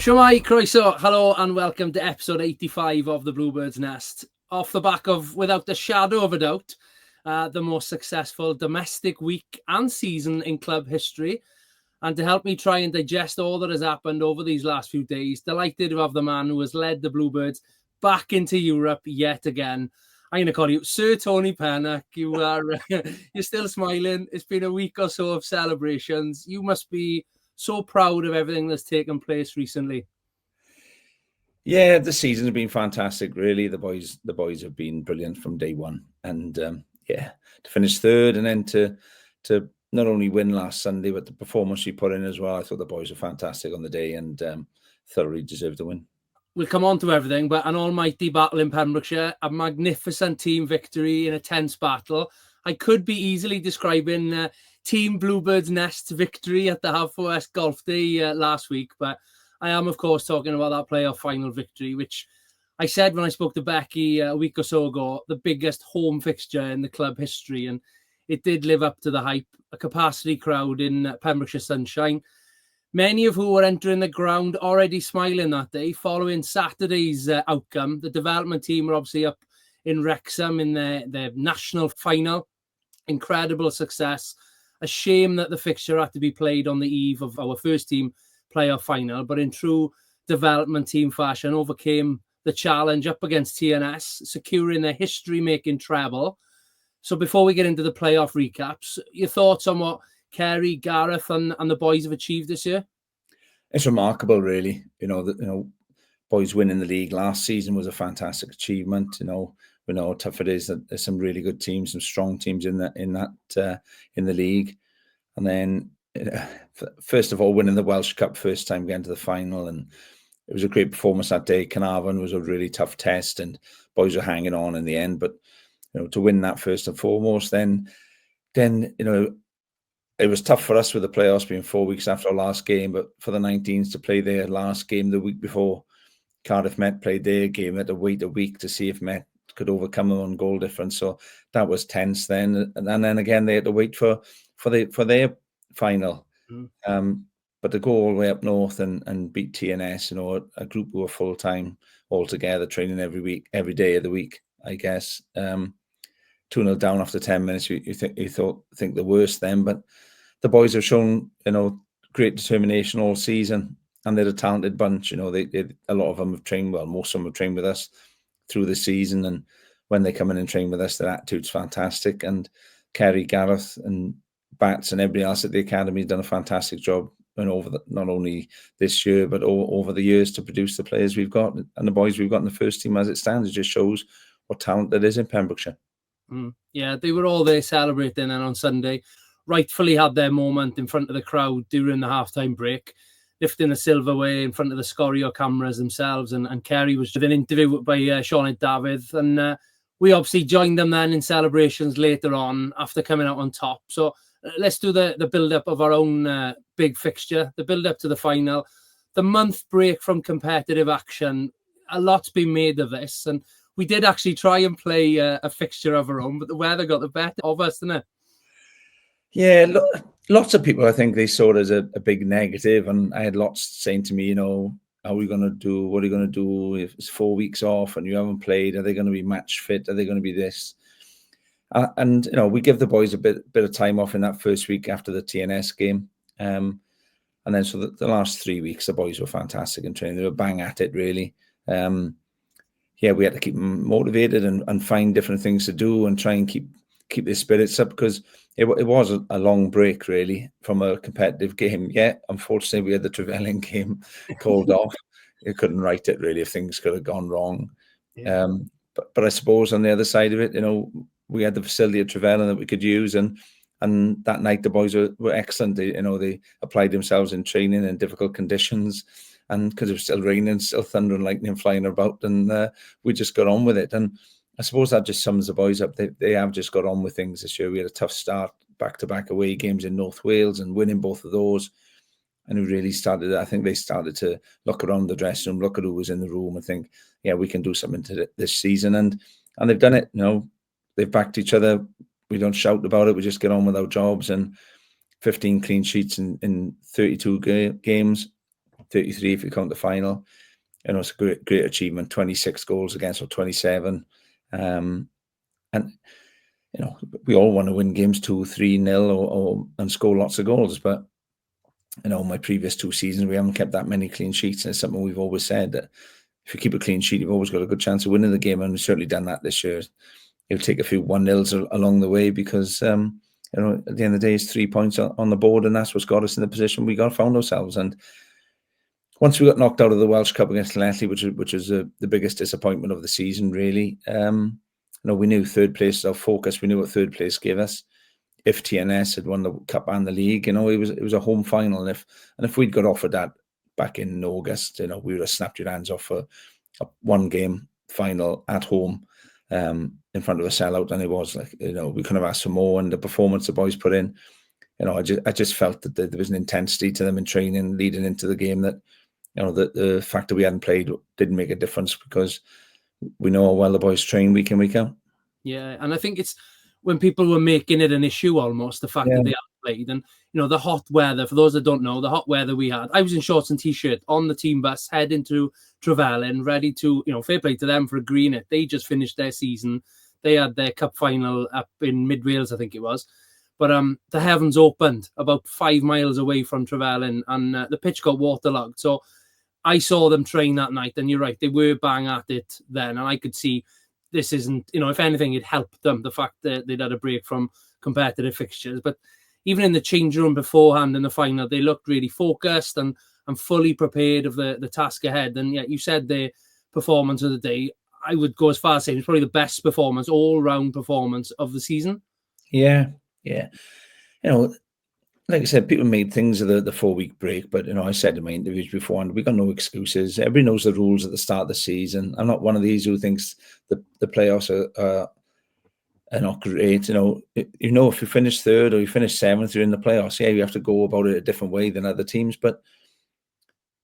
Shwmai, croeso, hello and welcome to episode 85 of the Bluebirds Nest. Off the back of, without a shadow of a doubt, the most successful domestic week and season in club history. And to help me try and digest all that has happened over these last few days, delighted to have the man who has led the Bluebirds back into Europe yet again. I'm going to call you Sir Tony Pennock. You are, you're still smiling. It's been a week or so of celebrations. You must be so proud of everything that's taken place recently. Yeah, the season has been fantastic. Really, the boys have been brilliant from day one, and to finish third and then to not only win last Sunday, but the performance we put in as well. I thought the boys were fantastic on the day and thoroughly deserved the win. We'll come on to everything, but an almighty battle in Pembrokeshire, a magnificent team victory in a tense battle. I could be easily describing Team Bluebirds Nest victory at the Haverfordwest Golf Day last week, but I am, of course, talking about that playoff final victory, which I said when I spoke to Becky a week or so ago, the biggest home fixture in the club history, and it did live up to the hype. A capacity crowd in Pembrokeshire sunshine, many of who were entering the ground already smiling that day following Saturday's outcome. The development team were obviously up in Wrexham in their national final. Incredible success. A shame that the fixture had to be played on the eve of our first team playoff final, but in true development team fashion, overcame the challenge up against TNS, securing their history-making treble. So before we get into the playoff recaps, your thoughts on what Kerry, Gareth and the boys have achieved this year? It's remarkable, really. Boys winning the league last season was a fantastic achievement. We know how tough it is. That there's some really good teams, some strong teams in the league. And then, first of all, winning the Welsh Cup first time, getting to the final, and it was a great performance that day. Carnarvon was a really tough test, and boys were hanging on in the end. But to win that first and foremost, then it was tough for us with the playoffs being 4 weeks after our last game. But for the 19s to play their last game the week before Cardiff Met played their game, they had to wait a week to see if Met could overcome them on goal difference. So that was tense then. And then again, they had to wait for their final. But to go all the way up north and beat TNS, a group who were full time all together, training every day of the week, I guess. 2-0 down after 10 minutes, you think the worst then, but the boys have shown great determination all season, and they're a talented bunch. A lot of them have trained well. Most of them have trained with us through the season, and when they come in and train with us, their attitude's fantastic. And Kerry, Gareth, and Bats, and everybody else at the academy has done a fantastic job, and not only this year but over the years to produce the players we've got and the boys we've got in the first team as it stands. It just shows what talent there is in Pembrokeshire. Yeah, they were all there celebrating, and on Sunday rightfully had their moment in front of the crowd during the halftime break, lifting the silverware in front of the Scorio cameras themselves. And Kerry was with an interview by Sean David, and we obviously joined them then in celebrations later on after coming out on top. So let's do the build-up of our own big fixture, the build-up to the final, the month break from competitive action. A lot's been made of this, and we did actually try and play a fixture of our own, but the weather got the better of us, didn't it? Yeah, lots of people, I think, they saw it as a big negative, and I had lots saying to me, how are we going to do? What are you going to do if it's 4 weeks off and you haven't played? Are they going to be match fit? Are they going to be this? And we give the boys a bit of time off in that first week after the TNS game, and then so the last 3 weeks, the boys were fantastic in training. They were bang at it, really. We had to keep them motivated and find different things to do and try and keep their spirits up, because it was a long break, really, from a competitive game. Yeah, unfortunately, we had the Trevelyan game called off. You couldn't write it, really, if things could have gone wrong. Yeah. But I suppose on the other side of it, we had the facility at Trevelyan that we could use, and that night the boys were excellent. They applied themselves in training in difficult conditions, and because it was still raining, still thunder and lightning flying about, and we just got on with it. And I suppose that just sums the boys up. They have just got on with things this year. We had a tough start, back-to-back away games in North Wales, and winning both of those. And we really started, I think they started to look around the dressing room, look at who was in the room, and think, yeah, we can do something to this season. And they've done it. They've backed each other. We don't shout about it. We just get on with our jobs. And 15 clean sheets in 32 games. 33 if you count the final. You know, it's a great achievement. 26 goals against, or 27. And you know, we all want to win games 2-3-0 and score lots of goals, but you know, my previous 2 seasons we haven't kept that many clean sheets, and it's something we've always said, that if you keep a clean sheet, you've always got a good chance of winning the game, and we've certainly done that this year. It'll take a few 1-0s along the way, because you know, at the end of the day, it's 3 points on the board, and that's what's got us in the position we found ourselves. And once we got knocked out of the Welsh Cup against Llanelli, which was the biggest disappointment of the season, really. You know, we knew third place was our focus. We knew what third place gave us. If TNS had won the cup and the league, you know, it was a home final. And if we'd got offered that back in August, you know, we would have snapped your hands off for a 1-game final at home, in front of a sellout. And it was like, you know, we couldn't have asked for more. And the performance the boys put in, you know, I just felt that there was an intensity to them in training leading into the game, that, you know, the fact that we hadn't played didn't make a difference, because we know how well the boys train week in, week out. Yeah, and I think it's when people were making it an issue almost, the fact that they hadn't played. And, you know, the hot weather, for those that don't know, the hot weather we had, I was in shorts and T-shirt on the team bus, heading to Trevelyan, ready to, you know, fair play to them for agreeing it. They just finished their season. They had their cup final up in mid-Wales, I think it was. But the heavens opened about 5 miles away from Trevelyan, and the pitch got waterlogged. So I saw them train that night, and you're right, they were bang at it then. And I could see this isn't, you know, if anything, it helped them, the fact that they'd had a break from competitive fixtures. But even in the change room beforehand in the final, they looked really focused and fully prepared of the task ahead. And yet, you said the performance of the day, I would go as far as saying it's probably the best performance, all-round performance of the season. Yeah. You know, like I said, people made things of the 4-week break, but, you know, I said in my interviews beforehand, we got no excuses. Everybody knows the rules at the start of the season. I'm not one of these who thinks the playoffs are not great. You know, if you finish third or you finish 7th, you're in the playoffs. Yeah, you have to go about it a different way than other teams, but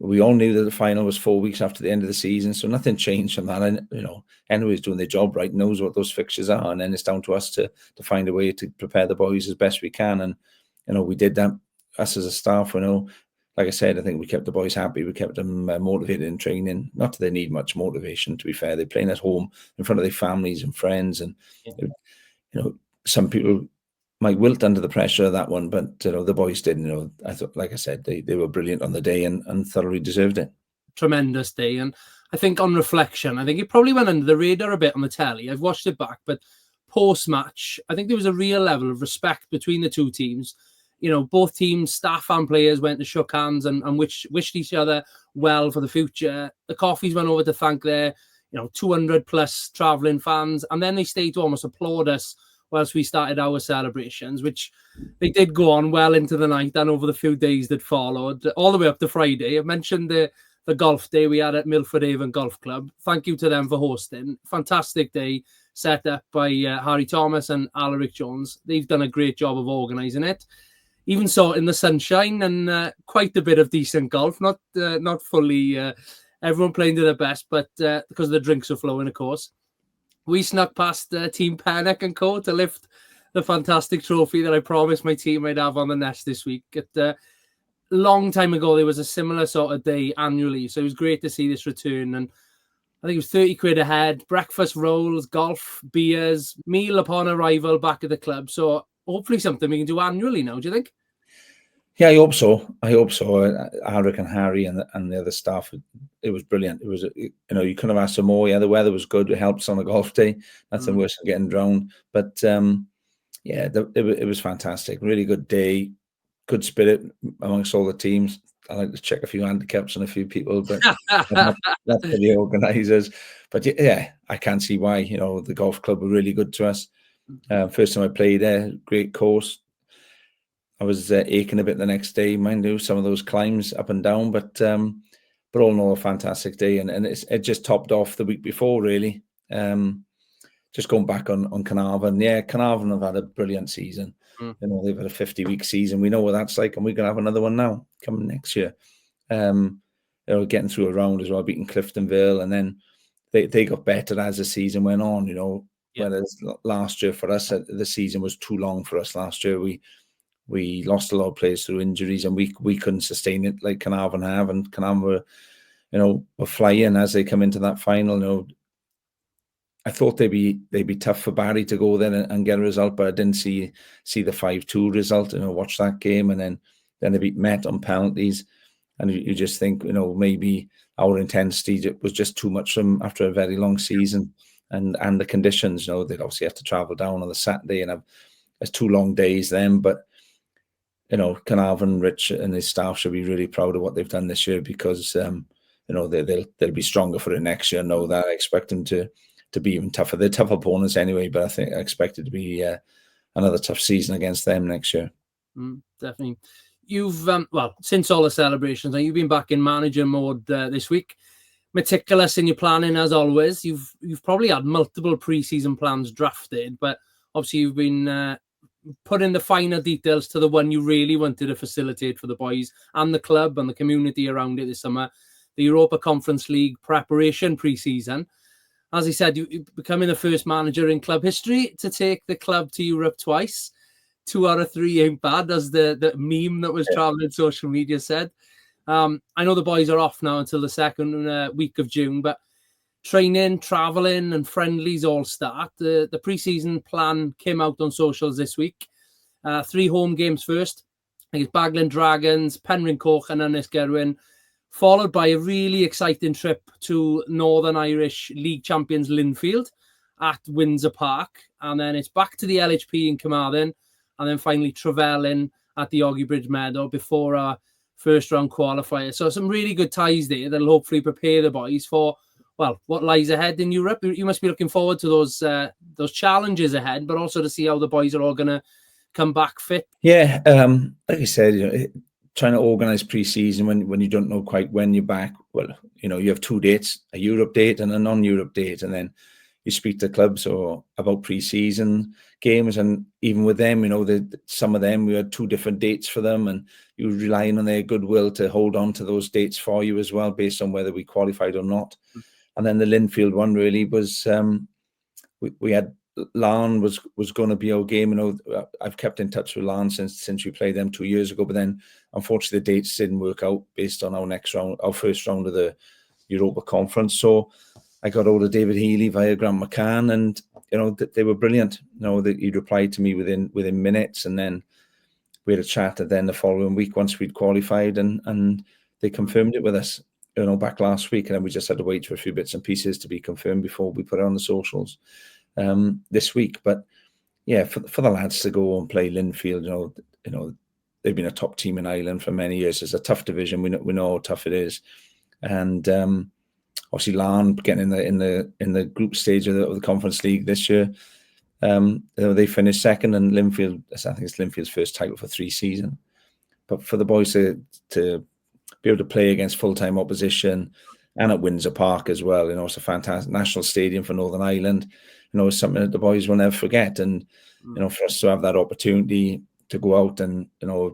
we all knew that the final was 4 weeks after the end of the season, so nothing changed from that. And, you know, anybody's doing their job right, knows what those fixtures are, and then it's down to us to find a way to prepare the boys as best we can. And, you know, we did that, us as a staff. You know, like I said, I think we kept the boys happy. We kept them motivated in training. Not that they need much motivation, to be fair. They're playing at home in front of their families and friends. And, you know, some people might wilt under the pressure of that one, but, you know, the boys didn't. You know, I thought, like I said, they were brilliant on the day and thoroughly deserved it. Tremendous day. And I think on reflection, I think it probably went under the radar a bit on the telly. I've watched it back, but post-match, I think there was a real level of respect between the two teams. You know, both teams, staff and players, went to shook hands and wished each other well for the future. The Coffees went over to thank their, 200 plus travelling fans, and then they stayed to almost applaud us whilst we started our celebrations, which they did go on well into the night and over the few days that followed, all the way up to Friday. I mentioned the golf day we had at Milford Haven Golf Club. Thank you to them for hosting. Fantastic day set up by Harry Thomas and Alaric Jones. They've done a great job of organising it. Even saw it in the sunshine and quite a bit of decent golf. Not fully everyone playing to their best, but because the drinks are flowing, of course. We snuck past Team Pennock and Co. to lift the fantastic trophy that I promised my team I'd have on the Nest this week. A long time ago, there was a similar sort of day annually, so it was great to see this return. And I think it was 30 quid a head, breakfast rolls, golf, beers, meal upon arrival back at the club. So hopefully something we can do annually now, do you think? Yeah, I hope so. Alaric and Harry and the other staff, it was brilliant. It was, you couldn't have asked for more. Yeah, the weather was good. It helps on a golf day. Nothing worse than getting drowned. But it was fantastic. Really good day. Good spirit amongst all the teams. I like to check a few handicaps on a few people, but that's for the organisers. But yeah, I can't see why. The golf club were really good to us. First time I played there, great course. I was aching a bit the next day, mind you, some of those climbs up and down, but all in all, a fantastic day, and it just topped off the week before, really. Just going back on Carnarvon, yeah, Carnarvon have had a brilliant season. They've had a 50-week season. We know what that's like, and we're gonna have another one now coming next year. Getting through a round as well, beating Cliftonville, and then they got better as the season went on. Whereas last year for us, the season was too long for us. Last year we we lost a lot of players through injuries, and we couldn't sustain it like Carnarvon have, and Carnarvon were flying as they come into that final. I thought they'd be tough for Barry to go there and get a result, but I didn't see the 5-2 result. Watch that game, and then they beat Met on penalties, and you just think maybe our intensity was just too much for them after a very long season, and the conditions. They'd obviously have to travel down on the Saturday and have 2 long days then, but Carnarvon, Rich and his staff should be really proud of what they've done this year, because they'll be stronger for it next year. Know that. I expect them to be even tougher. They're tough opponents anyway, but I expect it to be another tough season against them next year. Definitely. You've since all the celebrations, and you've been back in manager mode this week. Meticulous in your planning as always. You've probably had multiple pre-season plans drafted, but obviously you've been putting the finer details to the one you really wanted to facilitate for the boys and the club and the community around it this summer, the Europa Conference League preparation pre-season. As he said, you're becoming the first manager in club history to take the club to Europe twice. 2 out of 3 ain't bad, as the meme that was traveling social media said. I know the boys are off now until the second week of June, but training, traveling and friendlies all start. The pre-season plan came out on socials this week. 3 home games first. I think it's Baglan Dragons, Penryn Coch and Ynys Gerwyn, followed by a really exciting trip to Northern Irish League champions Linfield at Windsor Park. And then it's back to the LHP in Carmarthen, and then finally Trevelyan at the Oggy Bridge Meadow before our first round qualifier. So some really good ties there that'll hopefully prepare the boys for, well, what lies ahead in Europe. You must be looking forward to those challenges ahead, but also to see how the boys are all going to come back fit. Yeah, like I said, trying to organise pre-season when you don't know quite when you're back. Well, you have 2 dates, a Europe date and a non-Europe date, and then you speak to clubs about pre-season games, and even with them, some of them we had 2 different dates for them, and you were relying on their goodwill to hold on to those dates for you as well, based on whether we qualified or not. And then the Linfield one really was we had Larne was going to be our game. I've kept in touch with Larne since we played them 2 years ago, but then unfortunately the dates didn't work out based on our first round of the Europa Conference. So I got hold of David Healy via Grant McCann, and they were brilliant. That he'd replied to me within minutes, and then we had a chat. And then the following week, once we'd qualified, and they confirmed it with us, back last week, and then we just had to wait for a few bits and pieces to be confirmed before we put it on the socials this week. But yeah, for the lads to go and play Linfield, they've been a top team in Ireland for many years. It's a tough division. We know how tough it is, and obviously Larne getting in the group stage of the Conference League this year. They finished second, and Linfield, I think it's Linfield's first title for 3 seasons. But for the boys to be able to play against full-time opposition and at Windsor Park as well, it's a fantastic national stadium for Northern Ireland. It's something that the boys will never forget. And for us to have that opportunity to go out and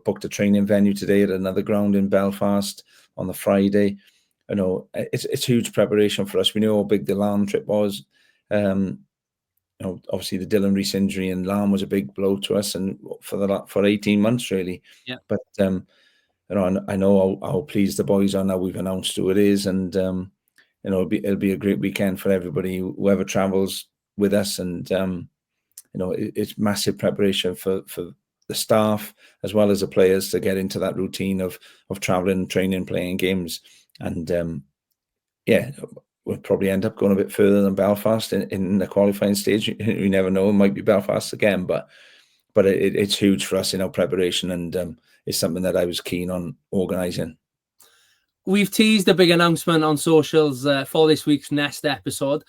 booked a training venue today at another ground in Belfast on the Friday. It's huge preparation for us. We know how big the Larne trip was. Obviously the Dylan Rees injury in Larne was a big blow to us, and for 18 months really. Yeah. But I know how pleased the boys are now we've announced who it is, and it'll be a great weekend for everybody, whoever travels with us, and it's massive preparation for the staff as well as the players to get into that routine of traveling, training, playing games. And we'll probably end up going a bit further than Belfast in the qualifying stage. You never know, it might be Belfast again, but it's huge for us in our preparation, and it's something that I was keen on organising. We've teased a big announcement on socials for this week's Nest episode,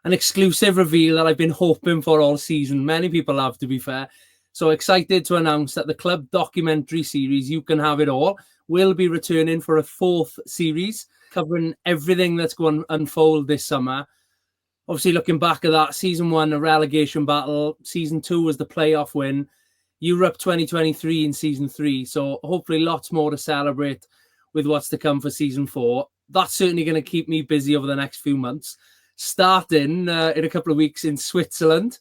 an exclusive reveal that I've been hoping for all season. Many people have, to be fair. So excited to announce that the club documentary series, You Can Have It All, will be returning for a 4th series, covering everything that's going to unfold this summer. Obviously, looking back at that, season 1, a relegation battle. Season 2 was the playoff win. Europe 2023 in season 3. So hopefully lots more to celebrate with what's to come for season 4. That's certainly going to keep me busy over the next few months. Starting in a couple of weeks in Switzerland,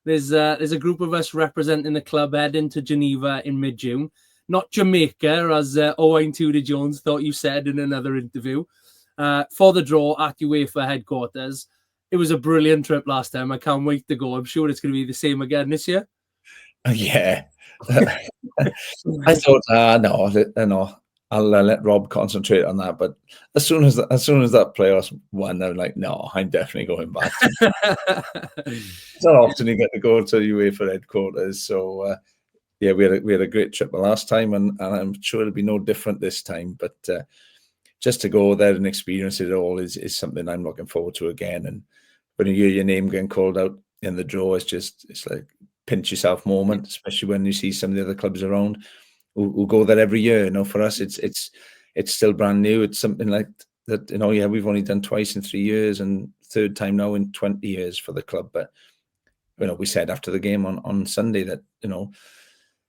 There's a group of us representing the club heading to Geneva in mid-June. Not Jamaica, as Owain Tudor-Jones thought you said in another interview. For the draw at UEFA headquarters. It was a brilliant trip last time. I can't wait to go. I'm sure it's going to be the same again this year. Yeah. I thought, no, I'll let Rob concentrate on that. But as soon as that playoffs won, I'm like, no, I'm definitely going back. It's not often you get to go to UEFA headquarters. So yeah, we had a great trip the last time, and I'm sure it'll be no different this time. But just to go there and experience it all is something I'm looking forward to again. And when you hear your name getting called out in the draw, it's like pinch yourself moment, especially when you see some of the other clubs around who go there every year. You know, for us, it's still brand new. It's something like that. You know, yeah, we've only done twice in 3 years, and third time now in 20 years for the club. But you know, we said after the game on Sunday that, you know,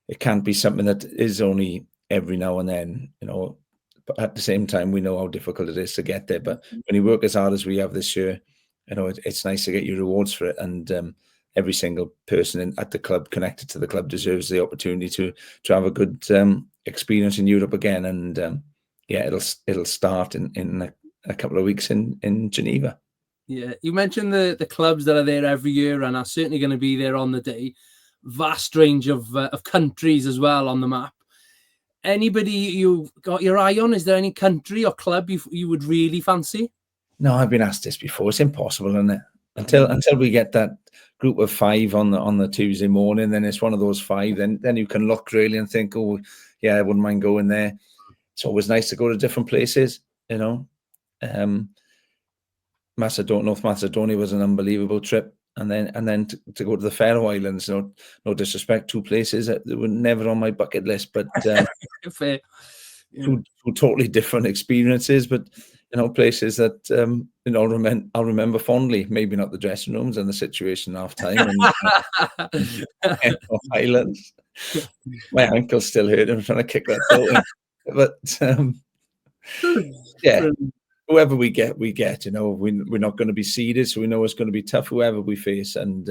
it can't be something that is only every now and then. You know, but at the same time, we know how difficult it is to get there. But when you work as hard as we have this year, you know, it's nice to get your rewards for it. And every single person at the club, connected to the club, deserves the opportunity to have a good experience in Europe again. And yeah, it'll start in a couple of weeks in Geneva. Yeah, you mentioned the clubs that are there every year and are certainly going to be there on the day. Vast range of countries as well on the map. Anybody you've got your eye on? Is there any country or club you would really fancy? No, I've been asked this before. It's impossible, isn't it? Until we get that group of 5 on the Tuesday morning, then it's one of those 5. Then you can look really and think, oh, yeah, I wouldn't mind going there. It's always nice to go to different places, you know. North Macedonia was an unbelievable trip, and then to go to the Faroe Islands. No disrespect, 2 places that were never on my bucket list, but Fair. Yeah. two totally different experiences, but you know, places that you know, I'll remember fondly. Maybe not the dressing rooms and the situation half time and Islands. My ankle's still hurting. I'm trying to kick that ball in. But yeah, whoever we get, you know, we're not going to be seeded, so we know it's going to be tough whoever we face, and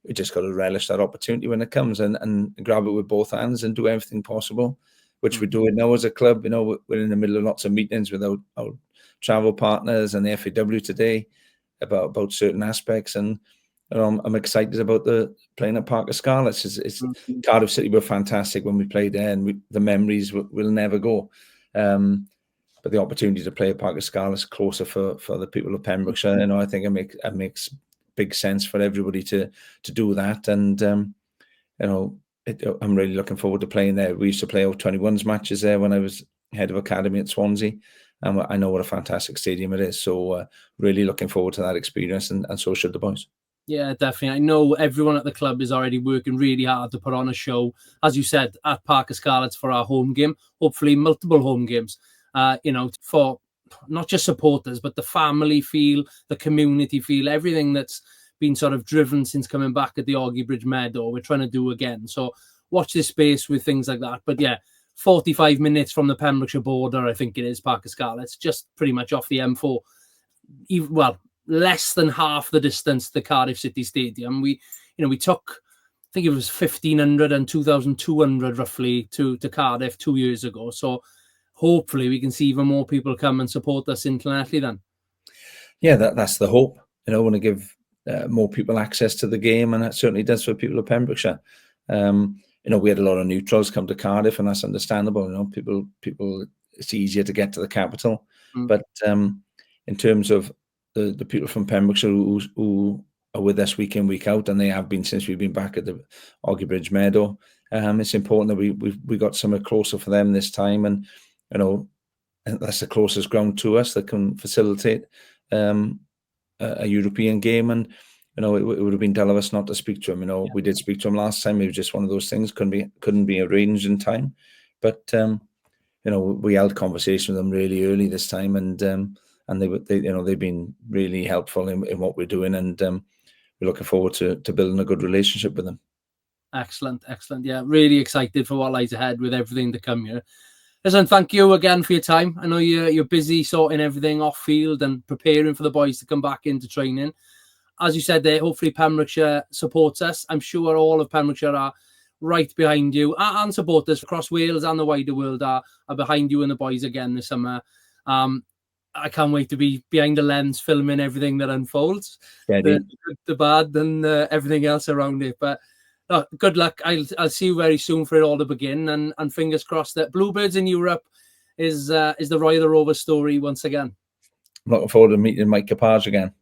we just got to relish that opportunity when it comes and grab it with both hands and do everything possible, which we're doing now as a club. You know, we're in the middle of lots of meetings with our travel partners and the FAW today about certain aspects, and you know, I'm excited about the playing at Parc y Scarlets. It's Cardiff City were fantastic when we played there, and the memories will never go. But the opportunity to play at Parc y Scarlets closer for the people of Pembrokeshire, you know, I think it makes big sense for everybody to do that. And you know, I'm really looking forward to playing there. We used to play out 21s matches there when I was head of academy at Swansea, and I know what a fantastic stadium it is. So really looking forward to that experience, and so should the boys. Yeah, definitely. I know everyone at the club is already working really hard to put on a show, as you said, at Parc y Scarlets for our home game. Hopefully multiple home games, you know, for not just supporters, but the family feel, the community feel, everything that's been sort of driven since coming back at the Augie Bridge Meadow, we're trying to do again. So watch this space with things like that. But yeah, 45 minutes from the Pembrokeshire border, I think it is, Parc y Scarlets, just pretty much off the M4. Well, less than half the distance to the Cardiff City Stadium. We took, I think it was 1,500 and 2,200 roughly to Cardiff 2 years ago. So hopefully we can see even more people come and support us internationally then. Yeah, that's the hope. You know, I want to give more people access to the game, and that certainly does for people of Pembrokeshire. You know, we had a lot of neutrals come to Cardiff, and that's understandable. You know, people, it's easier to get to the capital. But in terms of the people from Pembrokeshire who are with us week in, week out, and they have been since we've been back at the Augie Bridge Meadow, it's important that we got somewhere closer for them this time, and you know, that's the closest ground to us that can facilitate a European game. And you know, it would have been dull of us not to speak to him. You know, we did speak to him last time. It was just one of those things couldn't be arranged in time. But you know, we held conversation with them really early this time, and they've been really helpful in what we're doing, and we're looking forward to building a good relationship with them. Excellent. Yeah, really excited for what lies ahead with everything to come here. Listen, thank you again for your time. I know you're busy sorting everything off field and preparing for the boys to come back into training. as you said there, hopefully Pembrokeshire supports us. I'm sure all of Pembrokeshire are right behind you, and supporters across Wales and the wider world are behind you and the boys again this summer. I can't wait to be behind the lens filming everything that unfolds, the bad and everything else around it. But good luck. I'll see you very soon for it all to begin, and fingers crossed that Bluebirds in Europe is the Roy the Rover story once again. I'm looking forward to meeting Mike Capage again.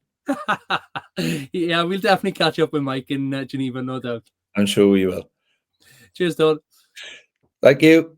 Yeah, we'll definitely catch up with Mike in Geneva, no doubt. I'm sure we will. Cheers, Don. Thank you.